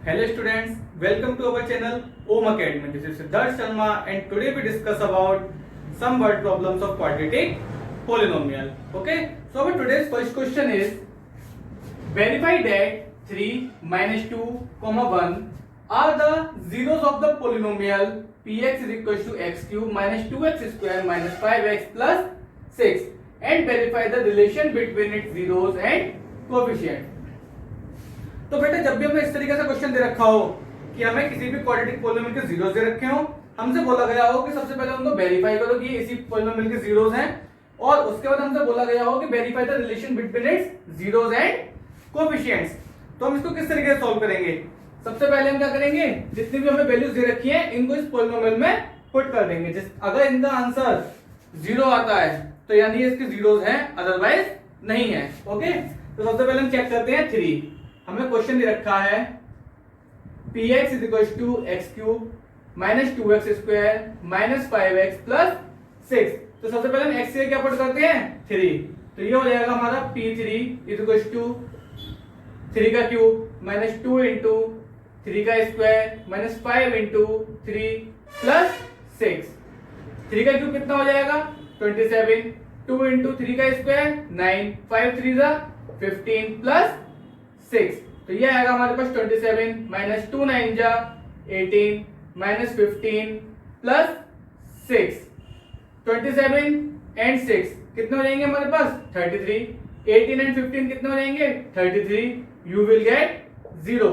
Hello students, welcome to our channel Om Academy. This is Siddharth Sharma and today we discuss about some word problems of quadratic polynomial. Okay, so our today's first question is verify that 3 minus 2 comma 1 are the zeros of the polynomial px is equal to x cube minus 2x square minus 5x plus 6 and verify the relation between its zeros and coefficient. तो बेटा जब भी हमें इस तरीके से question दे रखा हो कि हमें किसी भी क्वाड्रेटिक पॉलिनोमियल के जीरोस दे रखे हो, हमसे बोला गया हो कि सबसे पहले उनको वेरीफाई करो कि इसी पॉलिनोमियल के जीरोस हैं और उसके बाद हमसे बोला गया हो कि verify the relation between its zeros and coefficients. तो हम इसको किस तरीके से सॉल्व करेंगे? सबसे पहले हम क्या करेंगे, जितनी भी हमें वैल्यूज दे रखी है इनको इस पॉलिनोमियल में पुट कर देंगे। अगर इनका आंसर जीरो आता है तो यानी इसके जीरोस हैं, अदरवाइज नहीं है। ओके, तो सबसे पहले हम चेक करते हैं 3। हमें क्वेश्चन दे रखा है px is equal to x cube minus 2x square minus 5x plus 6। तो सबसे पहले हम x से क्या पुट करते हैं 3, तो ये हो जाएगा हमारा p3 इज इक्वल टू 3 का क्यूब माइनस 2 इंटू 3 का स्क्वायर माइनस 5 इंटू 3 प्लस 6। 3 का क्यूब कितना हो जाएगा 27, 2 इंटू 3 का स्क्वायर 9, 5 3 जा 15 प्लस 6। तो ये आएगा हमारे पास 27 माइनस 2 9 जा 18 माइनस 15 प्लस 6। 27 एंड 6 कितने हो जाएंगे हमारे पास 33। 18 एंड 15 कितने हो जाएंगे 33। You will gate 0।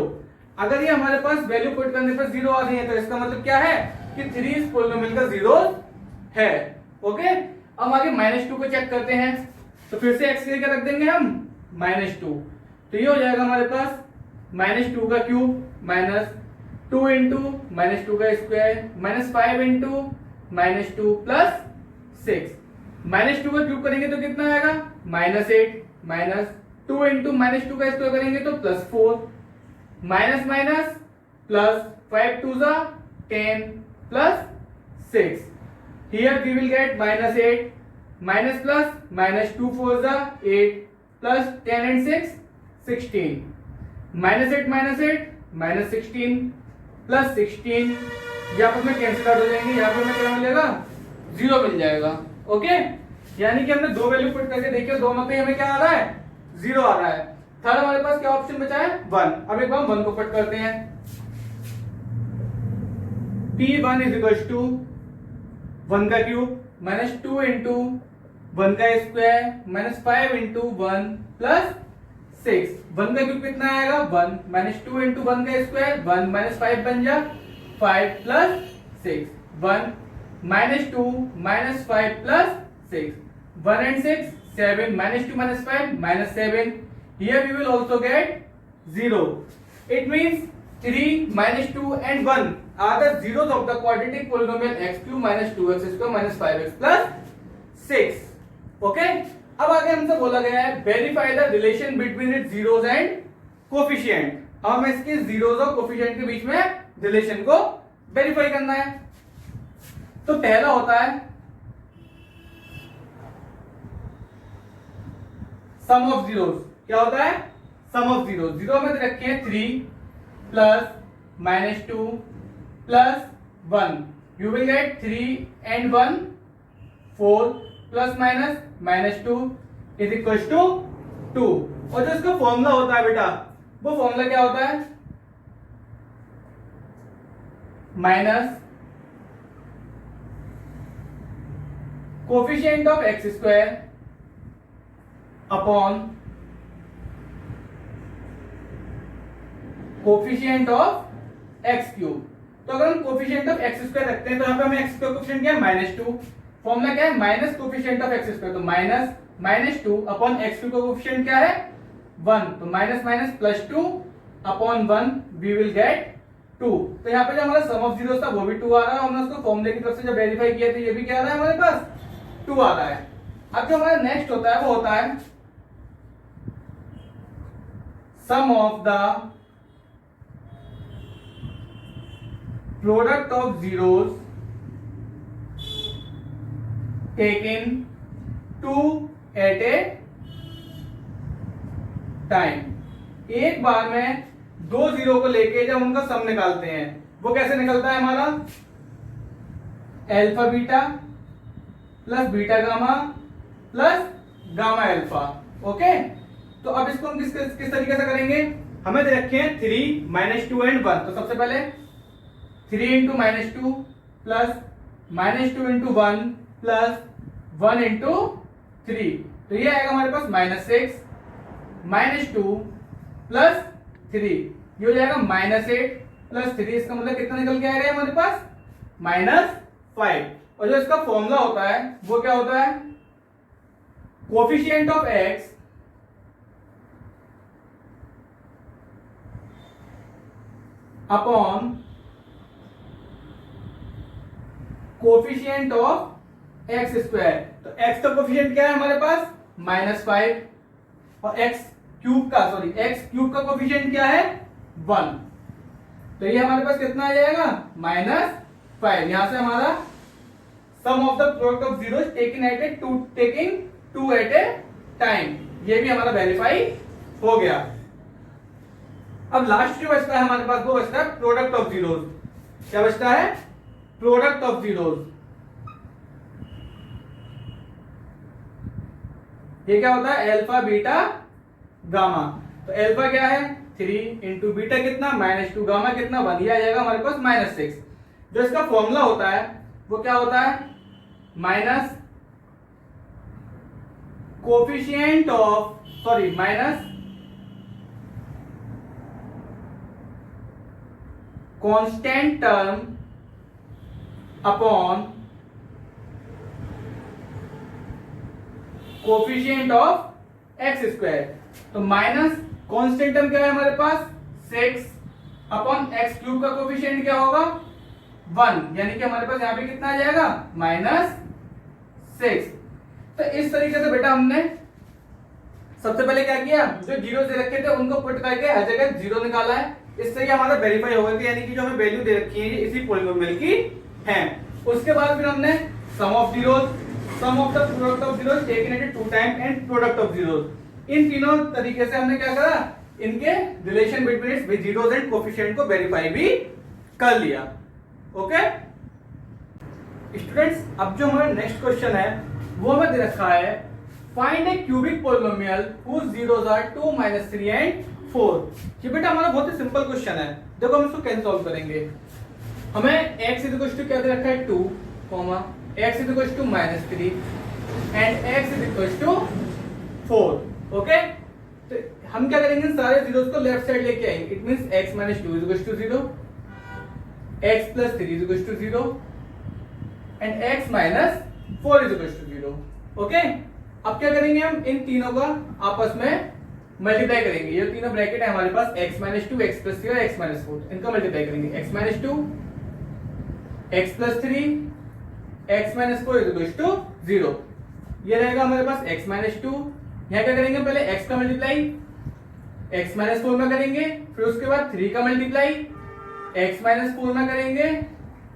अगर ये हमारे पास वैल्यू पुट करने पर 0 आ रही है तो इसका मतलब क्या है कि 3 इस पॉलिनोमियल का जीरो है। ओके, अब आगे -2 को चेक करते हैं। तो फिर से x के क्या रख देंगे हम -2। तो ये हो जाएगा हमारे पास -2 का क्यूब माइनस 2 इंटू -2 का स्क्वायर माइनस 5 इंटू -2 प्लस 6। -2 का क्यूब करेंगे तो कितना आएगा -8 माइनस 2 इंटू -2 का स्क्वायर करेंगे तो प्लस 4 माइनस माइनस प्लस 5 2 जा 10 plus 6। Here we will get -8 minus plus -2 4 जा 8 plus 10 and 6 16 -8 minus 16 plus 16 यहाँ पर में कैंसिल आउट हो जाएंगे। यहाँ पर में क्या मिलेगा 0 मिल जाएगा। ओके, यानी कि हमने दो वैल्यू पुट करके देखिए, दोनों पे हमें क्या आ रहा है 0 आ रहा है। थर्ड हमारे पास क्या ऑप्शन बचा है 1। अब एक बार 1 को पुट करते हैं। P1 इज इक्वल टू 1 का क्यूब माइनस 2 इंटू 1 का स्क्वायर माइनस 5 इंटू 1 प्लस 6। 1 का क्यूब कितना आएगा 1 माइनस 2 इंटू 1 का स्क्वायर 1 माइनस 5 बन जा 5 plus 6। 1 minus 2 minus 5 plus 6। 1 and 6 7 minus 2 minus 5 minus 7। Here we will also get 0. It means 3 minus 2 and 1 are the zeros of the quadratic polynomial x cube minus 2x square minus 5x plus 6. Okay? अब आगे हमसे बोला गया है verify the relation between its zeros and coefficient. हमें इसके zeros और coefficient के बीच में रिलेशन को वेरीफाई करना है। तो पहला होता है सम ऑफ जीरोस। क्या होता है सम ऑफ जीरोस। जीरो में रखे हैं 3 plus -2 plus 1। You will get 3 and 1 4 plus minus -2 is equal to 2। और जो इसका फॉर्मूला होता है बेटा, वो फॉर्मूला क्या होता है minus coefficient of x square upon coefficient of x cube. तो अगर हम कोफिशिएंट ऑफ एक्स स्क्वायर रखते हैं तो यहाँ पे हमें एक्स का कोफिशिएंट क्या है -2। फॉर्मूला क्या है minus coefficient of x square, तो माइनस -2 अपॉन एक्स क्यूब का कोफिशिएंट क्या है 1, तो minus minus plus 2 upon 1 we will get 2। तो यहाँ पे जो हमारा सम ऑफ जीरोस था वो भी 2 आ रहा है। हमने उसको फॉर्मूले की तरफ से जब वेरीफाई किया था ये भी क्या आ रहा है हमारे पास 2 आ रहा है। अब जो हमारा नेक्स्ट होता है वो होता है sum of the product of zeros taken 2 at a time. एक बार में दो जीरो को लेके जब उनका सम निकालते हैं वो कैसे निकलता है हमारा, alpha beta plus beta gamma plus gamma alpha. Okay, तो अब इसको हम किस तरीके से करेंगे, हमें दे रखे हैं 3 -2 एंड 1, तो सबसे पहले 3 into -2 plus -2 into 1 plus 1 into 3, तो ये आएगा हमारे पास -6 -2 प्लस 3, ये हो जाएगा -8 प्लस 3, इसका मतलब कितना निकल के आएगा हमारे पास -5। और जो इसका फॉर्मूला होता है वो क्या होता है, coefficient of x upon coefficient of x square. तो x का कोफिशिएंट क्या है हमारे पास -5 और x क्यूब का कोफिशिएंट क्या है 1, तो ये हमारे पास कितना आ जाएगा -5। यहां से हमारा sum of the product of zeros taking two at a time, ये भी हमारा वेरीफाई हो गया। अब लास्ट जो बचता है हमारे पास वो बचता है प्रोडक्ट ऑफ जीरोस। क्या बचता है, प्रोडक्ट ऑफ जीरोस। ये क्या होता है, अल्फा बीटा गामा। तो अल्फा क्या है 3 इंटू बीटा कितना -2, गामा कितना 1, ये आ जाएगा हमारे पास -6। जो इसका फॉर्मूला होता है वो क्या होता है, minus coefficient of minus constant term upon coefficient of x square. तो माइनस कांस्टेंट टर्म क्या है हमारे पास 6 अपॉन एक्स क्यूब का कोफिशिएंट क्या होगा 1, यानी कि हमारे पास यहाँ पे कितना आ जाएगा -6। तो इस तरीके से बेटा हमने सबसे पहले क्या किया, जो जीरो दे रखे थे उनको पुट करके हर जगह जीरो निकाला है। इससे हमारा वेरीफाई होगा कि यानी कि जो हमें वैल्यू दे रखी है इसी पॉलिनोमियल की है। उसके बाद फिर हमने sum of the product of zeros taken at 2 time and product of zeros, इन तीनों तरीके से हमने क्या करा, इनके relation between zeros and coefficient को वेरीफाई भी कर लिया। ओके स्टूडेंट्स, अब जो हमारा नेक्स्ट क्वेश्चन है वो हमें दे रखा है, find a cubic polynomial whose zeros are 2 -3 and 4। ये बेटा हमारा बहुत ही सिंपल क्वेश्चन है। देखो हम इसको कैसे सॉल्व करेंगे। हमें x इक्वल टू क्या दे रखा है 2, x equal to -3 and x equal to 4। Okay, तो हम क्या करेंगे, सारे जीरोस को लेफ्ट साइड लेके आएंगे। It means x - 2 equal to 0, x + 3 equal to 0 and x - 4 equal to 0। Okay, अब क्या करेंगे, हम इन तीनों का आपस में मल्टीप्लाई करेंगे। ये तीनों ब्रैकेट है हमारे पास x - 2, x + 3 और x - 4, इनका मल्टीप्लाई करेंगे। x - 2 x + 3 x - 4 equal to 0, ये रहेगा हमारे पास x - 2। यहाँ क्या करेंगे, पहले x का मल्टीप्लाई x - 4 में करेंगे, फिर उसके बाद 3 का मल्टीप्लाई x - 4 में करेंगे।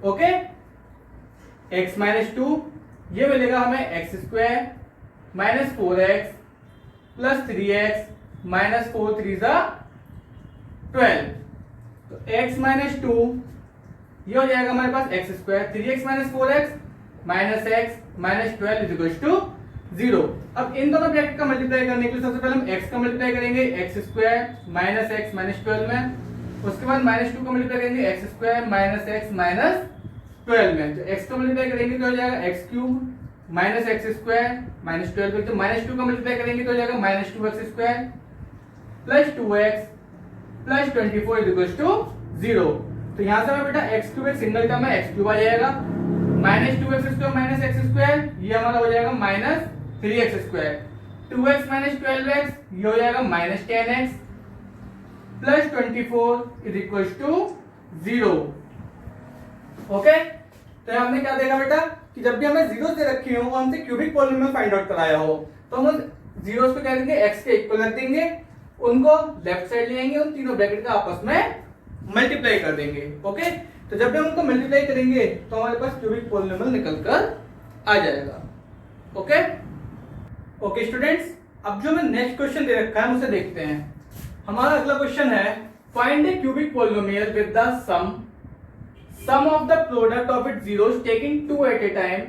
ओके, x - 2 ये मिलेगा हमें x² - 4x प्लस 3x - 4 3 12। तो x - 2 ये हो जाएगा हमारे पास x², 3x - 4x - x - 12 equal to 0। अब इन दोनों ब्रैकेट का मल्टीप्लाई करने के लिए सबसे पहले हम x का मल्टीप्लाई करेंगे x² - x - 12 में, उसके बाद -2 का मल्टीप्लाई करेंगे x² - x - 12 में। तो x का मल्टीप्लाई करेंगे तो हो जाएगा x³ - x² - 12, तो -2 का मल्टीप्लाई करेंगे तो हो जाएगा -2x² plus 2x plus 24 equal to 0। तो यहां से हमें बेटा x³ एक सिंगल टर्म है, x³ आ जाएगा, -2x² - x², ये हमारा हो जाएगा -3x², 2x - 12x ये हो जाएगा -10x plus 24 equal to 0। Okay, तो हमने क्या देखा बेटा कि जब भी हमें जीरो दे रखी हो, हमसे क्यूबिक पॉलिनोमियल फाइंड आउट कराया हो, तो हम जीरोस को क्या करेंगे, x के इक्वल रख देंगे, उनको लेफ्ट साइड ले आएंगे, उन तीनों ब्रैकेट का आपस में मल्टीप्लाई कर देंगे। ओके, तो जब भी हम उनको मल्टीप्लाई करेंगे तो हमारे पास क्यूबिक पॉलिनोमियल निकल कर आ जाएगा। ओके ओके स्टूडेंट्स, अब जो हमें नेक्स्ट क्वेश्चन दे रखा है उसे देखते हैं। हमारा अगला क्वेश्चन है, find the cubic polynomial with the sum of the product of its zeros taking 2 at a time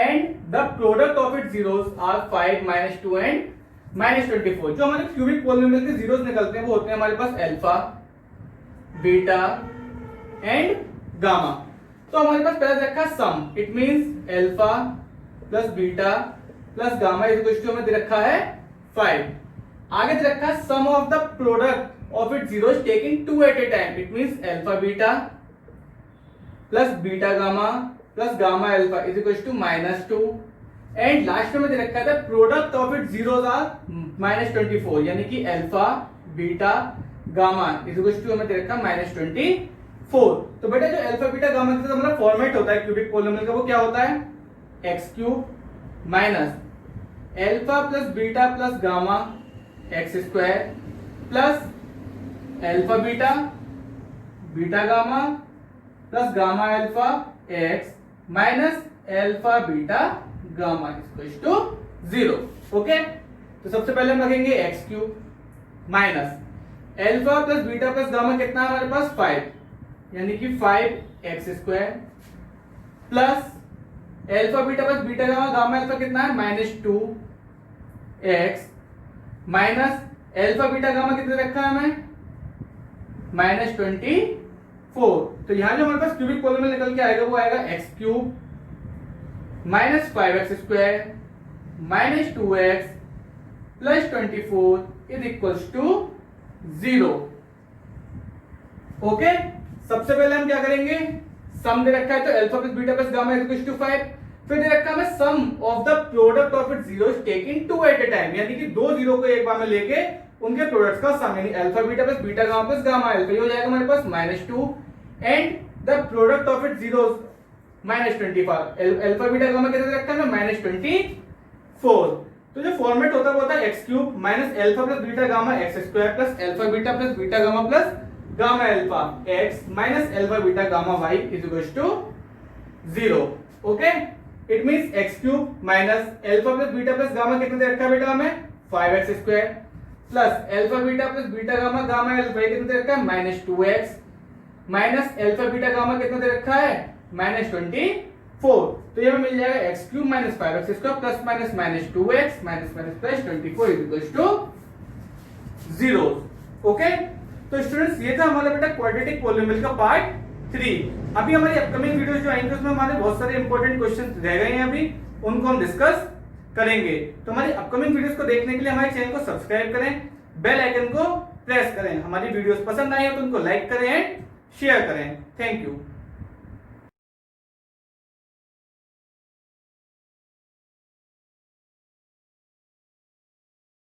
and the product of its zeros are 5 minus 2 and minus 24. जो हमारे क्यूबिक पोलिनोमियल के जीरोस निकलते हैं वो होते हैं हमारे पास अल्फा, बीटा एंड गामा. तो हमारे पास पहले रखा sum, it means alpha plus beta plus gamma is equal to हमें दे रखा है 5. आगे दे रखा है sum of the product of its zeros taking 2 at a time, it means alpha beta plus beta gamma plus gamma alpha is equal to -2 and last में दे रखा था product of it zeros are -24, यानी कि alpha beta gamma is equal to हमें दे रखा -24. तो बेटा जो अल्फा बीटा गामा का हमारा फॉर्मेट होता है क्यूबिक पोलिनोमियल का वो क्या होता है x cube minus alpha plus beta plus gamma x square plus alpha beta beta gamma plus gamma alpha x minus alpha beta gamma equals to 0. Okay, तो सबसे पहले हम रखेंगे x cube minus alpha plus beta plus gamma कितना है हमारे पास 5, यानी कि 5 x square plus alpha beta plus beta gamma gamma alpha कितना है -2 x minus alpha beta gamma कितने रखा है हमें -24. तो यहां जो हमारे पास क्यूबिक पोलिनोमियल निकल के आएगा वो आएगा x cube minus 5x square minus 2x plus 24 is equals to 0. Okay, सबसे पहले हम क्या करेंगे, सम दे रखा है तो alpha plus beta plus gamma is equals to 5. फिर दे रखा है sum of the product of its zeros taking 2 at a time, यानी कि दो जीरो को एक बार में लेके उनके प्रोडक्ट्स का सम, यानी alpha beta plus beta gamma plus gamma alpha, ये हो जाएगा हमारे पास -2 and the product of its zeros -25. Alpha beta gamma कितना रखा है -24. तो जो फॉर्मेट होता है वो होता है x cube minus alpha plus beta gamma x square plus alpha beta plus beta gamma plus gamma alpha x minus alpha beta gamma y is equal to 0. Okay, it means x cube minus alpha plus beta plus gamma कितना दे रखा है बेटा हमें 5x square plus alpha beta plus beta gamma gamma alpha कितना दे रखा है -2x minus alpha beta gamma कितना दे रखा है -24. तो ये हमें मिल जाएगा x cube minus 5x square plus minus -2x minus minus plus 24 is equal to 0. Okay, तो स्टूडेंट्स ये था हमारा बेटा क्वाड्रेटिक पोलिनोमियल का पार्ट 3. अभी हमारी अपकमिंग वीडियोस जो आएंगे उसमें हमारे बहुत सारे इंपॉर्टेंट क्वेश्चन रह गए हैं, अभी उनको हम डिस्कस करेंगे. तो हमारी अपकमिंग वीडियोस को देखने के लिए हमारे चैनल को सब्सक्राइब करें, बेल आइकन को प्रेस करें. हमारी वीडियोस पसंद आई हो तो उनको लाइक करें एंड शेयर करें. Thank you.